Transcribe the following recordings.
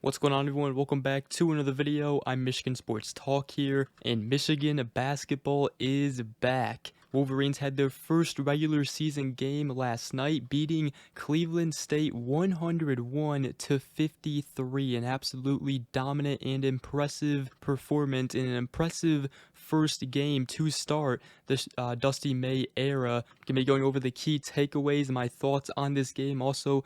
What's going on, everyone? Welcome back to another video. I'm Michigan Sports Talk here, and Michigan basketball is back. Wolverines had their first regular season game last night, beating Cleveland State 101-53. An absolutely dominant and impressive performance in an impressive first game to start the Dusty May era. Gonna be going over the key takeaways, my thoughts on this game, also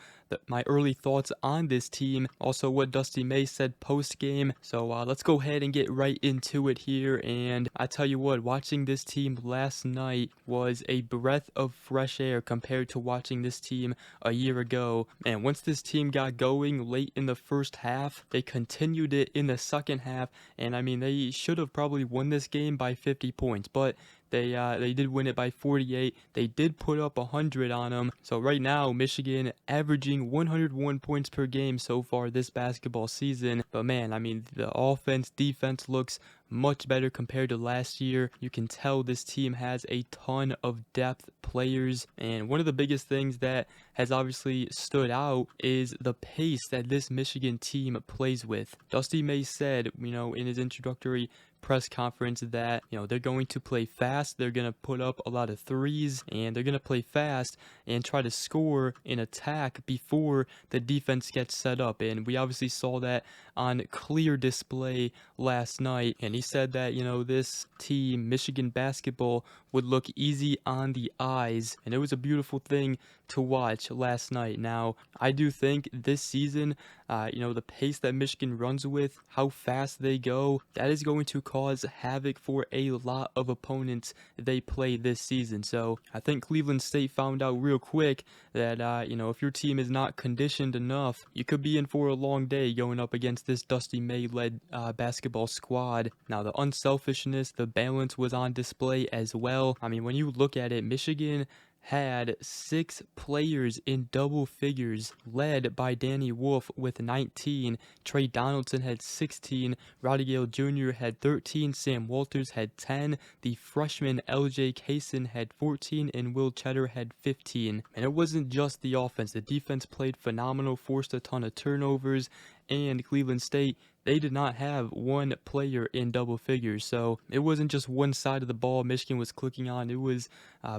my early thoughts on this team, also what Dusty May said post game. So let's go ahead and get right into it here. And I tell you what, watching this team last night was a breath of fresh air compared to watching this team a year ago. And once this team got going late in the first half, they continued it in the second half, and I mean, they should have probably won this game by 50 points, but they did win it by 48. They did put up 100 on them. So right now, Michigan averaging 101 points per game so far this basketball season. But man, I mean, the offense, defense looks much better compared to last year. You can tell this team has a ton of depth players, and one of the biggest things that has obviously stood out is the pace that this Michigan team plays with. Dusty May said, in his introductory press conference that, they're going to play fast, they're going to put up a lot of threes, and they're going to play fast and try to score and attack before the defense gets set up. And we obviously saw that on clear display last night. And he said that, this team, Michigan basketball, would look easy on the eyes, and it was a beautiful thing to watch last night. Now, I do think this season, the pace that Michigan runs with, how fast they go, that is going to cause havoc for a lot of opponents they play this season. So I think Cleveland State found out real quick that, if your team is not conditioned enough, you could be in for a long day going up against this Dusty May-led basketball squad. Now, the unselfishness, the balance was on display as well. I mean, when you look at it, Michigan had 6 players in double figures, led by Danny Wolf with 19. Trey Donaldson had 16. Roddy Gale Jr. had 13. Sam Walters had 10. The freshman LJ Kaysen had 14, and Will Cheddar had 15. And it wasn't just the offense. The defense played phenomenal, forced a ton of turnovers, and Cleveland State, they did not have one player in double figures. So it wasn't just one side of the ball Michigan was clicking on. It was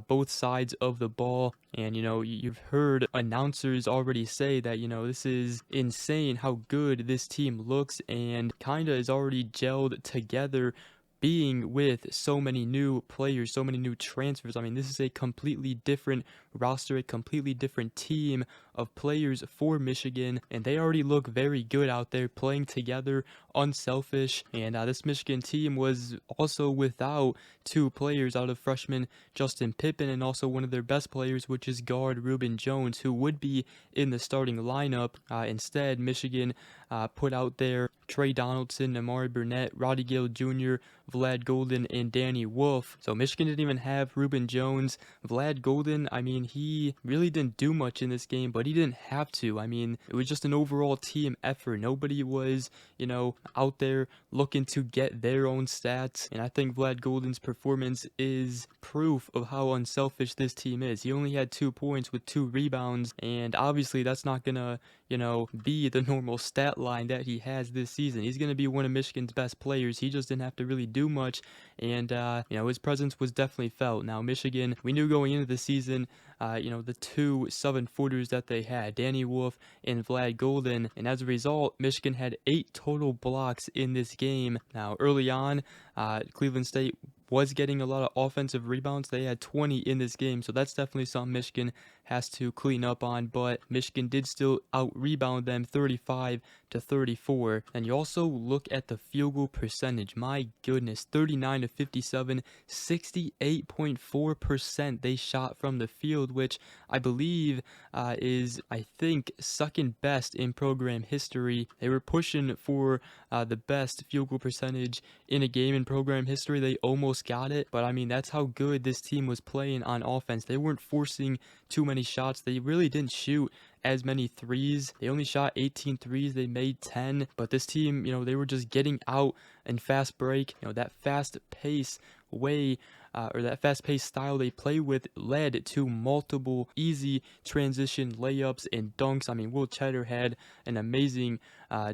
both sides of the ball. And, you've heard announcers already say that, this is insane how good this team looks and kind of is already gelled together, being with so many new players, so many new transfers. I mean, this is a completely different roster, a completely different team of players for Michigan, and they already look very good out there playing together, unselfish. And this Michigan team was also without 2 players out of freshman Justin Pippen, and also one of their best players, which is guard Reuben Jones, who would be in the starting lineup. Instead, Michigan put out there Trey Donaldson, Amari Burnett, Roddy Gale Jr., Vlad Golden, and Danny Wolf. So Michigan didn't even have Reuben Jones. Vlad Golden, I mean, he really didn't do much in this game, but he didn't have to. I mean, it was just an overall team effort. Nobody was, out there looking to get their own stats. And I think Vlad Golden's performance is proof of how unselfish this team is. He only had 2 points with 2 rebounds, and obviously that's not gonna, be the normal stat line that he has this season. He's gonna be one of Michigan's best players. He just didn't have to really do much, and his presence was definitely felt. Now, Michigan, we knew going into the season, the 2 7-footers that they had, Danny Wolf and Vlad Golden, and as a result, Michigan had 8 total blocks in this game. Now, early on, Cleveland State was getting a lot of offensive rebounds. They had 20 in this game, so that's definitely something Michigan has to clean up on, but Michigan did still out-rebound them 35-34. And you also look at the field goal percentage. My goodness, 39-57, 68.4% they shot from the field, which I believe is, I think, second best in program history. They were pushing for the best field goal percentage in a game in program history. They almost got it, but I mean, that's how good this team was playing on offense. They weren't forcing too many shots. They really didn't shoot as many threes. They only shot 18 threes. They made 10, but this team, they were just getting out in fast break. That fast pace way or that fast-paced style they play with led to multiple easy transition layups and dunks. I mean, Will Cheddar had an amazing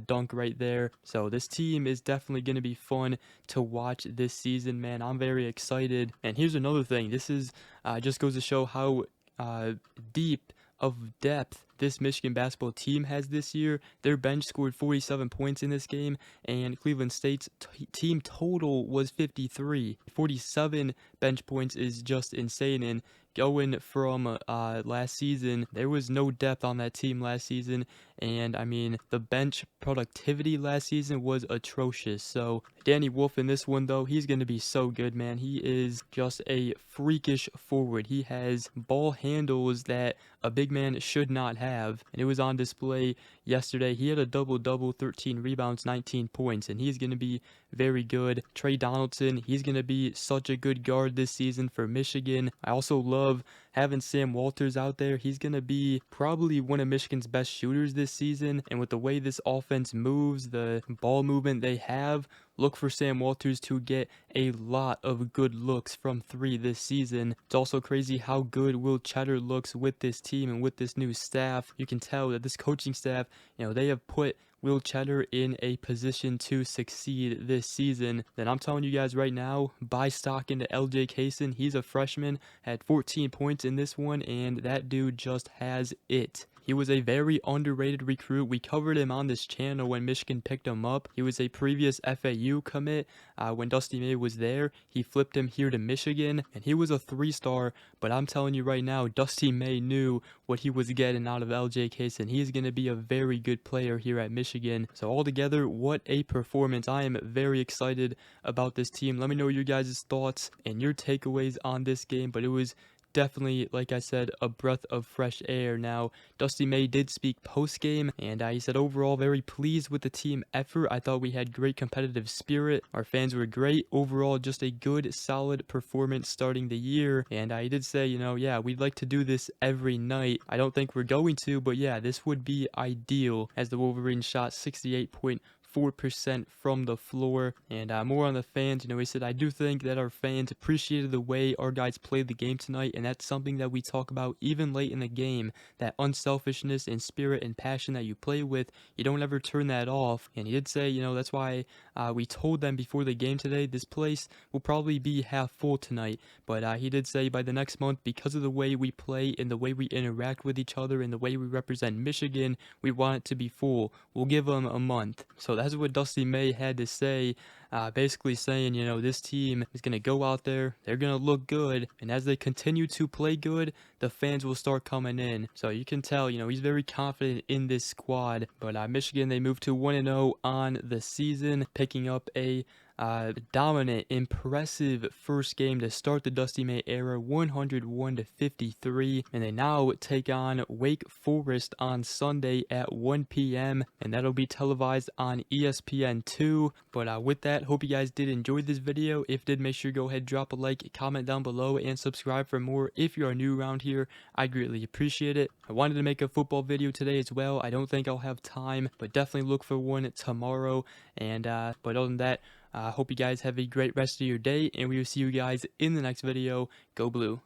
dunk right there. So this team is definitely going to be fun to watch this season, man. I'm very excited. And here's another thing. This is just goes to show how deep of depth this Michigan basketball team has this year. Their bench scored 47 points in this game, and Cleveland State's team total was 53. 47 bench points is just insane, and going from last season, there was no depth on that team last season, and I mean, the bench productivity last season was atrocious. So Danny Wolf in this one, though, he's going to be so good, man. He is just a freakish forward. He has ball handles that a big man should not have, and it was on display yesterday. He had a double-double, 13 rebounds, 19 points, and he's going to be very good. Trey Donaldson, he's going to be such a good guard this season for Michigan. I also love having Sam Walters out there. He's going to be probably one of Michigan's best shooters this season, and with the way this offense moves, the ball movement they have, look for Sam Walters to get a lot of good looks from three this season. It's also crazy how good Will Cheddar looks with this team and with this new staff. You can tell that this coaching staff, they have put Will Cheddar in a position to succeed this season. Then I'm telling you guys right now, buy stock into LJ Kaysen. He's a freshman, had 14 points in this one, and that dude just has it. He was a very underrated recruit. We covered him on this channel when Michigan picked him up. He was a previous FAU commit when Dusty May was there. He flipped him here to Michigan, and he was a 3-star. But I'm telling you right now, Dusty May knew what he was getting out of LJ Kaysen. He's going to be a very good player here at Michigan. So altogether, what a performance. I am very excited about this team. Let me know your guys' thoughts and your takeaways on this game, but it was definitely, like I said, a breath of fresh air. Now, Dusty May did speak post-game, and he said overall very pleased with the team effort. I thought we had great competitive spirit. Our fans were great. Overall, just a good, solid performance starting the year. And he did say, yeah, we'd like to do this every night. I don't think we're going to, but yeah, this would be ideal, as the Wolverines shot 68.4% from the floor. And more on the fans, he said, I do think that our fans appreciated the way our guys played the game tonight, and that's something that we talk about even late in the game, that unselfishness and spirit and passion that you play with, you don't ever turn that off. And he did say, that's why we told them before the game today, this place will probably be half full tonight, but he did say by the next month, because of the way we play and the way we interact with each other and the way we represent Michigan, we want it to be full. We'll give them a month. So that's what Dusty May had to say, basically saying, this team is going to go out there, they're going to look good, and as they continue to play good, the fans will start coming in. So you can tell, he's very confident in this squad. But Michigan, they moved to 1-0 on the season, picking up a dominant, impressive first game to start the Dusty May era, 101-53, and they now take on Wake Forest on Sunday at 1 p.m. and that'll be televised on ESPN2. But with that, hope you guys did enjoy this video. If did, make sure to go ahead, drop a like, comment down below, and subscribe for more. If you are new around here, I greatly appreciate it. I wanted to make a football video today as well. I don't think I'll have time, but definitely look for one tomorrow. And but other than that, I hope you guys have a great rest of your day, and we will see you guys in the next video. Go Blue.